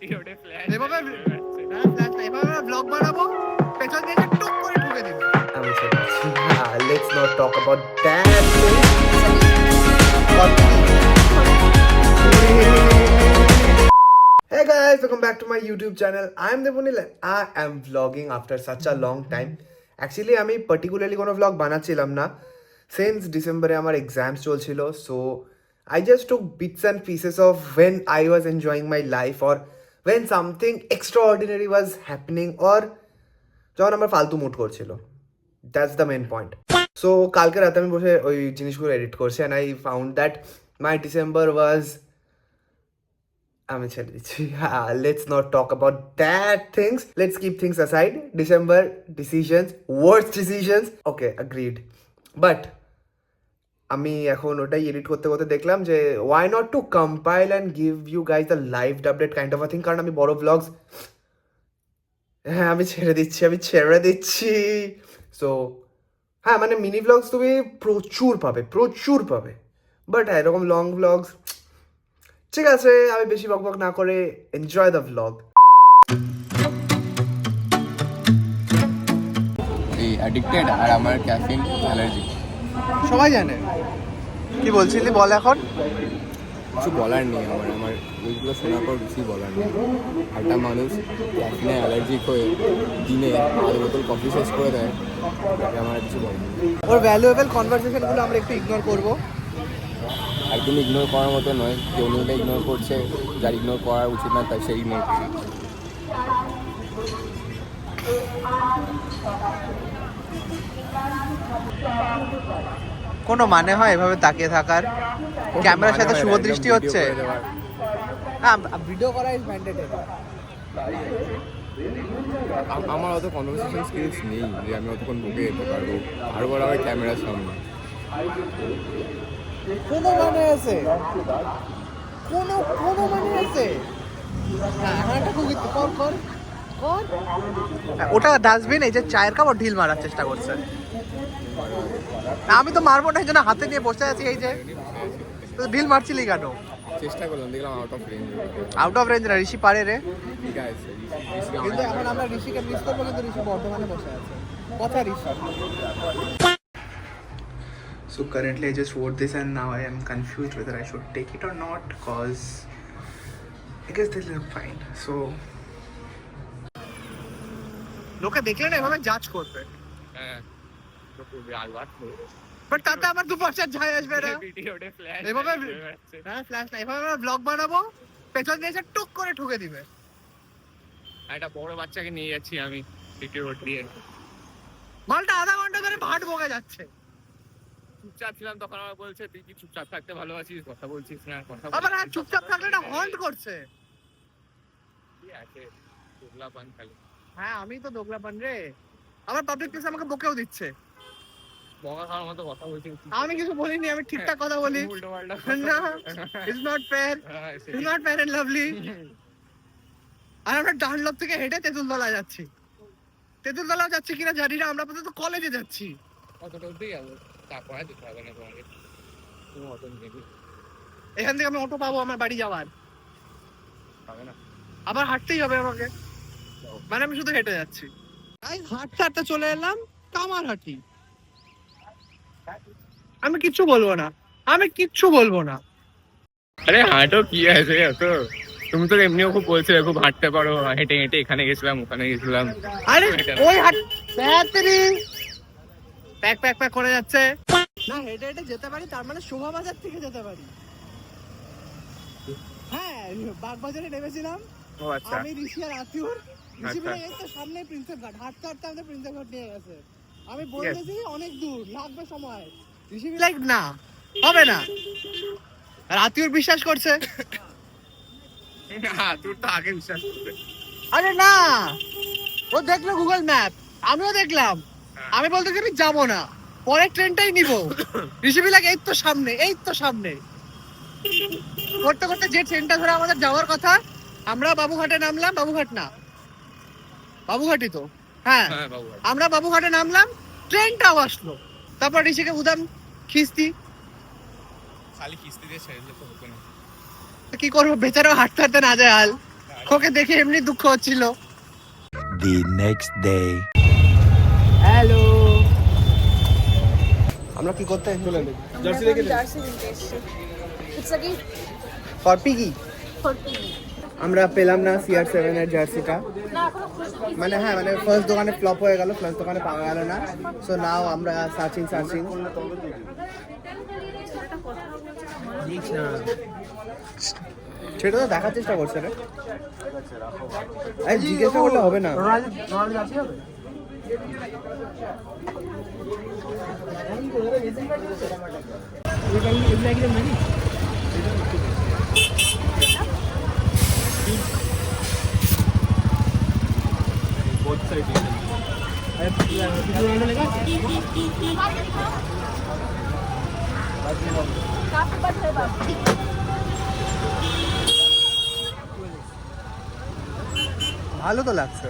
ভিডিওতে ফ্ল্যাশ এভাবে ফ্ল্যাশ না, এভাবে ব্লগ বানাবো, পেছন থেকে টুক করে ঢুকে দিবে। আমি চাচ্ছি let's not talk about that thing. Hey guys, welcome back to my YouTube channel. I am Devonil and I am vlogging after such a long time. Actually আমি particularly কোনো vlog বানাচ্ছিলাম না, since ডিসেম্বরে আমার এক্সামস চলছিল, so I just took bits and pieces of when I was enjoying my life or when something extraordinary was happening or যখন আমার ফালতু মুড করছিল. That's the main point. So কালকে রাতে আমি বসে ওই জিনিসগুলো এডিট করছি and I found that my December was আমি ছেড়ে দিচ্ছি, let's not talk about that things. Let's keep things aside. December decisions, worst decisions. Okay, agreed. But আমি এখন ওটাই এডিট করতে করতে দেখলাম যে why not to compile and give you guys the live update kind of a thing, কারণ আমি বড় vlogs আমি ছেড়ে দিচ্ছি সো হ্যাঁ মানে মিনি ভ্লগস তুমি প্রচুর পাবে বাট হ্যাঁ এরকম লং ভ্লগস ঠিক আছে, আমি বেশি বকবক না করে এনজয় দ্য ভ্লগ। এই অ্যাডিক্টেড আর আমার ক্যাফিন অ্যালার্জি সবাই জানে। কি বলছিলি বল এখন। কিছু বলার নেই আমার এইগুলো শোনার পর কিছুই বলার নেই। একটা মানুষ ক্যাফিনে অ্যালার্জিক হয়ে দিনে 5 বোতল কফি শেষ করে দেয়, আমার কিছু বলার নেই। ওর ভ্যালুয়েবল কনভারসেশনগুলো আমরা একটু ইগনোর করবো। একদম ইগনোর করার মতো নয়, কেউ নিয়ে ইগনোর করছে, যার ইগনোর করা উচিত না তাই সেই ইগনোর করছে। কোনো মানে হয় এভাবে তাকিয়ে থাকার? ক্যামেরার সাথে শুভ দৃষ্টি হচ্ছে। হ্যাঁ, ভিডিও করা ইজ ম্যান্ডেটরি। আমার অত কনভারসেশন স্কিলস নেই যে আমি অতক্ষণ বুকে যেতে পারবো আর বড় আমার ক্যামেরার সামনে। কোনো মানে আছে? কোনো মানে আছে? ওটা ডাস্টবিন, এই যে চায়ের কাপ ঢিল মারার চেষ্টা করছে। আমি তো মারবো না, এই জন্য হাতে নিয়ে বসে আছি। এই যে ঢিল মারছিলি কেন? চেষ্টা করলাম, দেখলাম আউট অফ রেঞ্জ না, ঋষি পারে রে। ঠিক আছে, কিন্তু এখন আমরা ঋষিকে মিস করবো, কিন্তু ঋষি বর্ধমানে বসে আছে। কথা ঋষি। So currently I just wrote this and now I am confused whether I should take it or not, cause I guess they look fine. So লোকে দেখলে না এভাবে জাজ করবে। হ্যাঁ তো করবে আলবাত। বাট তাতে আমার 2% যায় আসবে না। ভিডিওতে ফ্ল্যাশ এভাবে হ্যাঁ ফ্ল্যাশ না, এভাবে আমরা ব্লগ বানাবো, পেছন দিয়ে এসে টুক করে ঠুকে দিবে। একটা বড় বাচ্চাকে নিয়ে যাচ্ছি আমি ভিডিও দিয়ে, মালটা আধা ঘন্টা ধরে ভাট বকে যাচ্ছে। চুপচাপ ছিলাম তখন আমার বলছে তুই কি চুপচাপ থাকতে ভালোবাসিস, কথা বলছিস না। কথা আবার হ্যাঁ, চুপচাপ থাকলে না হন্ট করছে। কি আছে তোগলা পান খালি। হ্যাঁ আমি তো দোগলাপান রে। আবার পাবলিক প্লেসে আমাকে বকেও দিচ্ছে। বকা খাওয়ার মতো কথা বলছিস। আমি কিছু বলিনি, আমি ঠিকঠাক কথা বলি। উল্টো পাল্টা না, it's not fair. It's not fair and lovely. আর আমরা ডানলপ থেকে হেঁটে তেঁতুলতলা যাচ্ছি। তেঁতুলতলাও যাচ্ছি কিনা জানি না, আমরা আপাতত কলেজে যাচ্ছি। কতটা অব্দি যাবো, তারপরে যেতে হবে না তোমাকে। তুমি অটো নেবি, এখান থেকে আমি অটো পাবো আমার বাড়ি যাওয়ার? পাবে না, আবার হাঁটতেই হবে আমাকে, মানে আমি শুধু হেঁটে যাচ্ছি। হাঁটতে হাঁটতে চলে এলাম কামারহাটি। আমি কিচ্ছু বলবো না। আরে হাঁটো কি আছে এত, তুমি তো এমনিও খুব বলছিলে খুব হাঁটতে পারো, হেঁটে হেঁটে এখানে গেছিলাম ওখানে গেছিলাম। আরে ওই প্যাক করে যাচ্ছে না, হেঁটে হেঁটে যেতে পারি, তার মানে শোভাবাজার থেকে যেতে পারি। হ্যাঁ বাগবাজারে নেমেছিলাম ও আচ্ছা, আমি, ঋষি আর আতিউর। ঋষি বলে এই তো সামনে প্রিন্সেপ ঘাট, হাঁটতে হাঁটতে আমাদের প্রিন্সেপ ঘাট নিয়ে গেছে। আমি বলেছি অনেক দূর, লাগবে সময়। ঋষি লাইক না, হবে না। আর আতিউর বিশ্বাস করছে। তোর তো আগে বিশ্বাস করবে। আরে না, ও দেখলো গুগল ম্যাপ, আমিও দেখলাম। আমি বলতে আমি যাবো না, পরের ট্রেনটাই নিবো। ঋষি লাইক এই তো সামনে করতে করতে যে ট্রেনটা ধরে আমাদের যাওয়ার কথা, আমরা বাবুঘাটে নামলাম। বাবুঘাটই তো, হ্যাঁ আমরা বাবুঘাটে নামলাম, ট্রেনটাও আসলো। তারপর ঋষিকে উদাম খিস্তি, খালি কিস্তি দিয়ে ছেড়ে দিলে তো হতো না। কি করবো, বেচারাও হাঁটতে হাঁটতে না যায় হাল। ওকে দেখে এমনি দুঃখ হচ্ছিল। The next day. হ্যালো, আমরা কি করতে চলে জার্সি কিনতে এসেছি। It's a gift for piggy. for Piggy. আমরা পেলাম না CR7 এর জার্সিটা, না এখনো খুঁজে মানে হ্যাঁ মানে ফার্স্ট দোকানে ফ্লপ হয়ে গেল, ফার্স্ট দোকানে পাওয়া গেল না। সো নাও আমরা সার্চিং সেটা তো দেখার চেষ্টা করছে রে। জিজ্ঞাসা করলে হবে না। काफी बात है बात। ভালো তো লাগছে।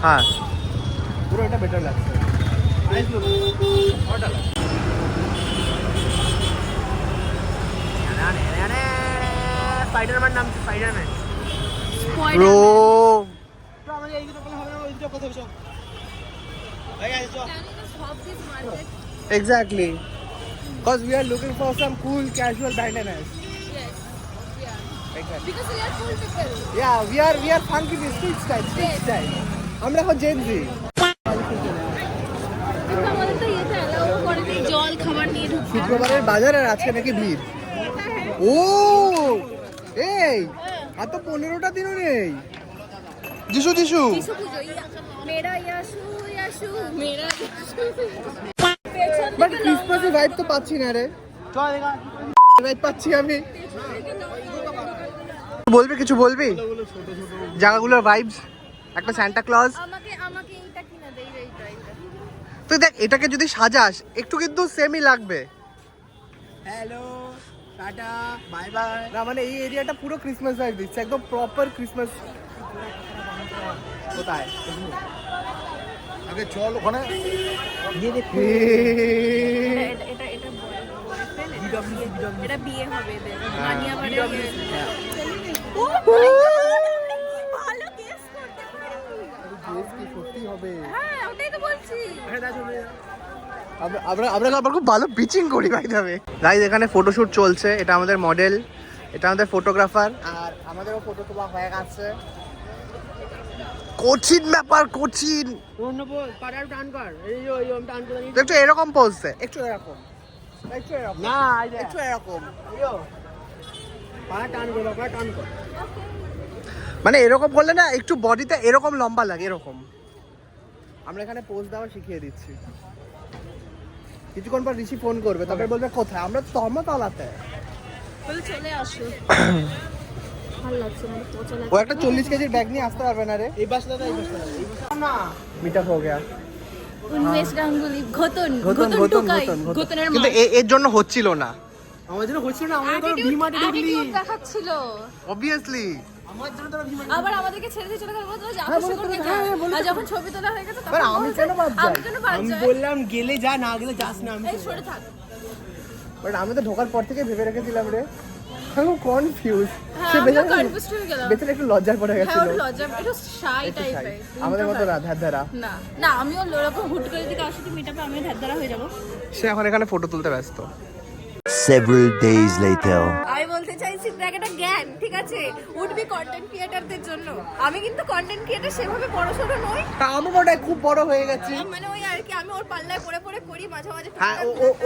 হ্যাঁ পুরো এটা বেটার লাগছে। স্পাইডারম্যান নাম Spiderman bro. Exactly. Because we are looking for some cool casual bandanas. Yes. Yeah. Exactly. Because we are cool people. Yeah, we are funky with street style. আমরা এখন Gen Z. আমাদের তো ইয়েতে allow করে নি জল খাবার নিয়ে ঢুকতে। শুক্রবারের বাজার আর আজকে নাকি ভিড়। ও এই আর তো 15টা দিনও নেই। যিশু যিশু পুজো মেরা ইয়াশু মেরা বাট ক্রিসমাসের ভাইব তো পাচ্ছি না রে। ভাইব পাচ্ছি আমি। বলবি কিছু বলবি জায়গাগুলোর ভাইবস? একটা সান্টা ক্লজ। আমাকে এইটা কিনা দেই এইটা। তুই দেখ এটাকে যদি সাজাস একটু কিন্তু সেমই লাগবে। Hello tata bye bye. না মানে এই এরিয়াটা পুরো ক্রিসমাস ভাইব দিচ্ছে, একদম প্রপার ক্রিসমাস। কোথায় আগে চল ওখানে এটা বিয়ে হবে এদের মানিয়া বাড়ি। ভালো গেস করতে পারি। সত্যি হবে। হ্যাঁ ওটাই তো বলছি। আমরা খুব ভালো পিচিং করি ভাই যাবে। গাইস এখানে ফটোশুট চলছে, এটা আমাদের মডেল, এটা আমাদের ফটোগ্রাফার, আর আমাদেরও ফটো তোলা হয়ে গেছে। কঠিন ব্যাপার, কঠিন। একটু এরকম পোজছে, একটু এরকম না, একটু এরকম মানে এরকম করলে না একটু বডিতে এরকম লম্বা লাগে, এরকম। আমরা এখানে পোজ দেওয়া শিখিয়ে দিচ্ছি। কিছুক্ষণ পর ঋষি ফোন করবে, তারপরে বলবে কোথায়, আমরা তো ধর্মতলাতে। বলে চলে আসো। ভালো লাগছে মানে পচা ও একটা 40 কেজির ব্যাগ নিয়ে আসতে পারবে না রে। এই বাসটা না মিটআপ হয়ে গয়া। উন্মেষ গাঙ্গুলি ঘতন টুকাই ঘতনের মা। কিন্তু এর জন্য হচ্ছিল না, আমার জন্য হচ্ছিল না। আমাদের তো ভিমাটে দেখলি দেখাচ্ছিল obviously। আবার আমাদেরকে ছেড়ে দিয়ে চলে গেল, বলতো যে আকর্ষণ করবে যা। আর যখন ছবি তোলা হয়ে গেছে আরে তখন আমি কেন বাদ যাই? আমি কেন বাদ আমি যাই? বললাম গেলে যা, না গেলে যাস না। আমি এই সরে থাক। বাট আমি তো ঢোকার পর থেকে ভেবে রেখেছিলাম রে, আমি কনফিউজ। হ্যাঁ সে আমি বেচারা কনফিউজড হয়ে গেলাম। বেচারা একটু লজ্জার পড়ে হ্যাঁ গেছিল। ওর লজ্জা, একটু শাই টাইপের। আমাদের মতো রাধাধারা না না আমিও ওরকম হুট করে দিকে আসলে মিটআপে আমিও ধারধারা হয়ে যাব। সে এখন এখানে ফটো তুলতে ব্যস্ত। Several days later. আমি বলতে চাইছি দেখ এটা জ্ঞান ঠিক আছে উড বি কন্টেন্ট ক্রিয়েটরদের জন্য। আমি কিন্তু কন্টেন্ট ক্রিয়েটর সেভাবে বড়সড় নই। তা আমি মনে হয় খুব বড় হয়ে গেছি। মানে ওই আর কি আমি ওর পাল্লায় পড়ে পড়ে করি মাঝে মাঝে। হ্যাঁ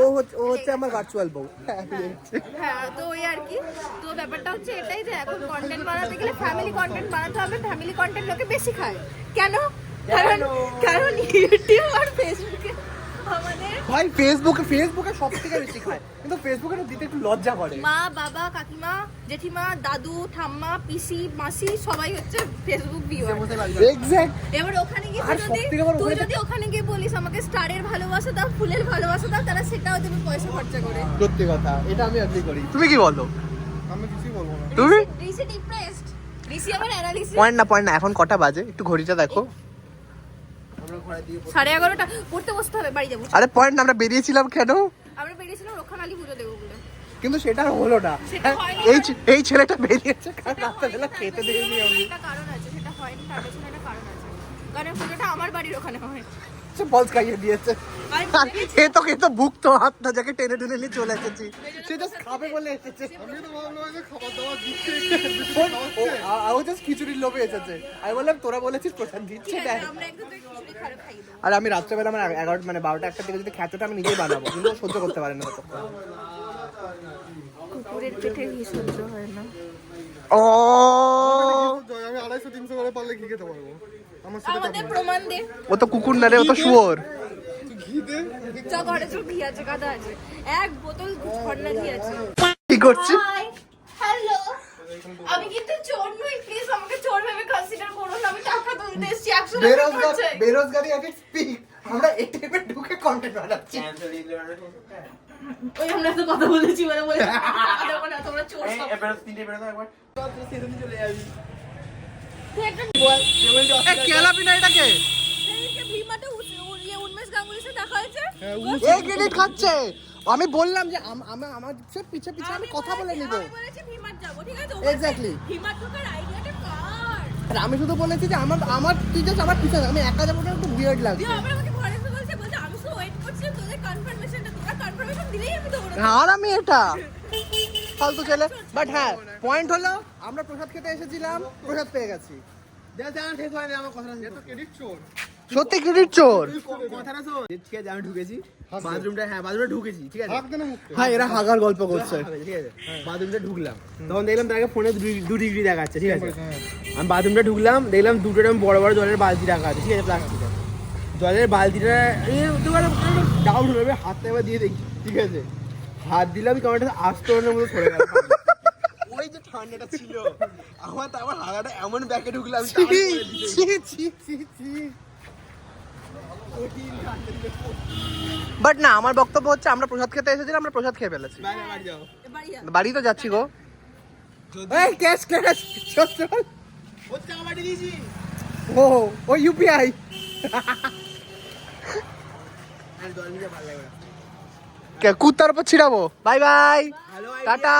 ও হচ্ছে আমার ভার্চুয়াল বউ। হ্যাঁ তো ওই আর কি। তো ব্যাপারটা হচ্ছে এটাই যে এখন কন্টেন্ট বানাতে গেলে ফ্যামিলি কন্টেন্ট বানাতে হবে। ফ্যামিলি কন্টেন্ট লোকে বেশি খায় কেন? কারণ ইউটিউব আর ফেসবুকে আমাদের ভাই ফেসবুকে সব থেকে বেশি খায়, কিন্তু ফেসবুকে না দিতে একটু লজ্জা করে। মা বাবা কাকিমা জেঠিমা দাদু ঠাম্মা পিসি মাসি সবাই হচ্ছে ফেসবুক ভিউয়ার। এক্স্যাক্ট। এবার ওখানে গিয়ে আর সবথেকে বড় তুই যদি ওখানে গিয়ে বলিস আমাকে স্টারের ভালোবাসা দাও ফুলের ভালোবাসা দাও তারা সেটাও দেবে পয়সা খরচা করে। সত্যি কথা, এটা আমি এগ্রি করি। তুমি কি বলো? আমি কিছুই বলবো না। তুমি ঋষি ডিপ্রেসড। ঋষি আবার অ্যানালিসিস। পয়েন্ট না এখন কটা বাজে একটু ঘড়িটা দেখো। 11:30 পড়তে বসতে হবে বাড়ি যাবো। আরে পয়েন্ট না, আমরা বেরিয়েছিলাম কেন? আমরা বেরিয়েছিলাম রক্ষানালী পুজো দেবো বলে। কিন্তু সেটা আর হলো না। সেটা হয়নি এই ছেলেটা বেরিয়েছে কারণ রাত্রেবেলা খেতে দিইনি আমি। একটা কারণ আছে, সেটা হয়নি তার পেছনে একটা কারণ আছে, কারণ পুজোটা আমার বাড়ির ওখানে হয়। সে বলস খাইয়ে দিয়েছে। আর এ তো বুক তো হাত না যাকে টেনে টেনে নিয়ে চলে এসেছি, সে জাস্ট খাবে বলে এসেছে। ও জাস্ট খিচুড়ির লোভে এসেছে। আমি বললাম তোরা বলেছিস প্রসাদ দিচ্ছে দেখ। আমরা একদম খিচুড়ি খাইয়ে দেবো। আর আমি রাত্রেবেলা আমার 11 মানে 12টা 1টা থেকে যদি খ্যাচটা আমি নিজেই বানাবো, কিন্তু ও সহ্য করতে পারে না ততক্ষণ। কুকুরের পেটে ঘি সহ্য হয় না। ও আমি 250-300 করে পারলে ঘি খেতে পারবো। আমার সাথে আমাদের প্রমাণ দে। ও তো কুকুর না রে, ও তো শুয়োর। ঘি দে। যা ঘরে চো, ঘি আছে, গাদা আছে, এক বোতল ঝর্ণা ঘি আছে। কি করছিস? হ্যালো, আমি কিন্তু চোর নই, প্লিজ আমাকে চোর ভেবে কনসিডার করো না। আমি টাকা তুলতে এসেছি 100 টাকা চাই। বেরোজগারি আগে স্পিক। আমরা এই টাইপের ঢুকে কন্টেন্ট বানাচ্ছি। ওই আমরা তো কথা বলেছি বলে টাকা দেবো না, তোমরা চোর সব। তুই একটা এ কেলা বিনা এটাকে সেদিনকে ভীমাতে উন্মেষ গাঙ্গুলির সাথে দেখা হয়েছে। এই ক্রেডিট খাচ্ছে। আমি বললাম যে আমার পিছে পিছে আমি কথা বলে নিব। আমি বলেছি ভীমার যাবো, ঠিক আছে? Exactly. ভীমার ঢোকার আইডিয়াটা কার? আর আমি শুধু বলেছি যে আমার তুই জাস্ট আমার পিছে আমি একা যাবো না, একটু উইয়ার্ড লাগছে। দিয়ে আবার আমাকে ঘরে এসে বলছে আমি শুধু ওয়েট করছি তোদের কনফার্মেশনটা, তোরা কনফার্মেশন দিলেই আমি দৌড়াবো। আর আমি এটা ফালতু ছেলে। বাট হ্যাঁ, পয়েন্ট হলো আমরা প্রসাদ খেতে এসেছিলাম, প্রসাদ পেয়ে গেছি। সত্যি ক্রেডিট চোর। কথাটা শোন, ঠিক আছে আমি ঢুকেছি বাথরুমটা, হ্যাঁ বাথরুমে ঢুকেছি, ঠিক আছে হাত দে না মুখে। হ্যাঁ এরা হাগার গল্প করছে। ঠিক আছে বাথরুমটা ঢুকলাম, তখন দেখলাম তাকে ফোনে 2 ডিগ্রি দেখাচ্ছে, ঠিক আছে। আমি বাথরুমটা ঢুকলাম, দেখলাম দুটো এরকম বড় বড় জলের বালতি রাখা আছে, ঠিক আছে, প্লাস্টিকের জলের বালতিটা। ডাউট হলো, এবার হাতটা এবার দিয়ে দেখি, ঠিক আছে, হাত দিলাম কেমন একটা আস্তরণের মতো পড়ে গেল। ওই যে ঠান্ডাটা ছিল আমার, তারপর হাগাটা এমন ব্যাকে ঢুকলাম। বাট না, আমার বক্তব্য হচ্ছে আমরা প্রসাদ খেতে এসেছিলাম, আমরা প্রসাদ খেয়ে ফেলেছি। বাড়ি যাও। বাড়ি যা। বাড়ি তো যাচ্ছি গো। এই ক্যাশ ক্যাশ চল চল। ওর টাকা পাঠিয়ে দিয়েছি। ও ইউপিআই। আর 10 মিনিট ভালো লাগবে না। কুত্তার উপর ছিড়াবো। Bye bye, tata.